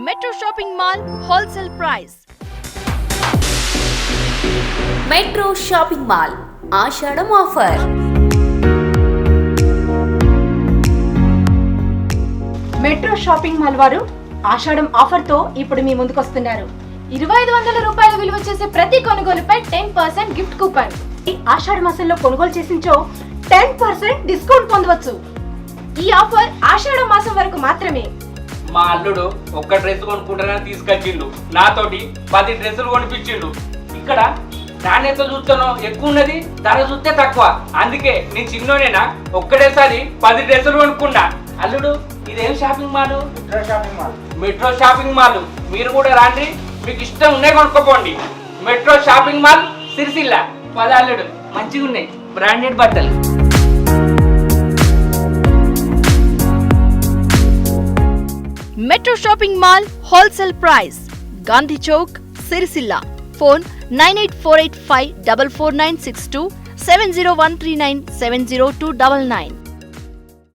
Metro shopping mall wholesale price. Metro shopping mall Ashadham offer. Metro shopping mall వారు Ashadham offer తో ఇప్పుడు మీ ముందుకు వస్తున్నారు. 2500 రూపాయలు విలువ చేసే ప్రతి కొనుగోలుపై 10% గిఫ్ట్ కూపన్. ఈ ఆషాఢ మాసంలో కొనుగోలు చేసించో 10% డిస్కౌంట్ పొందవచ్చు. ఈ ఆఫర్ ఆషాఢ మాసం వరకు మాత్రమే. మా అల్లుడు ఒక్క డ్రెస్ కొనుక్కుంటానని తీసుకొచ్చిండు, నాతోటి 10 డ్రెస్సులు కొనిపించిండు. ఇక్కడ నాణ్యత చూస్తానో ఎక్కువ ఉన్నది, ధర చూస్తే తక్కువ. అందుకే నేను చిన్నోనేనా ఒక్కడేసారి 10 డ్రెస్సులు కొనుక్కున్నా. అల్లుడు ఇదేం shopping mall? Metro shopping mall. మీరు కూడా రాండి, మీకు ఇష్టం ఉన్నాయి కొనుక్కోపోండి. Metro shopping mall Sircilla. పద అల్లుడు, మంచిగా ఉన్నాయి బ్రాండెడ్ బట్టలు. Metro shopping mall wholesale price. Gandhi Chowk, Sircilla. Phone 9848544962 70139 70299.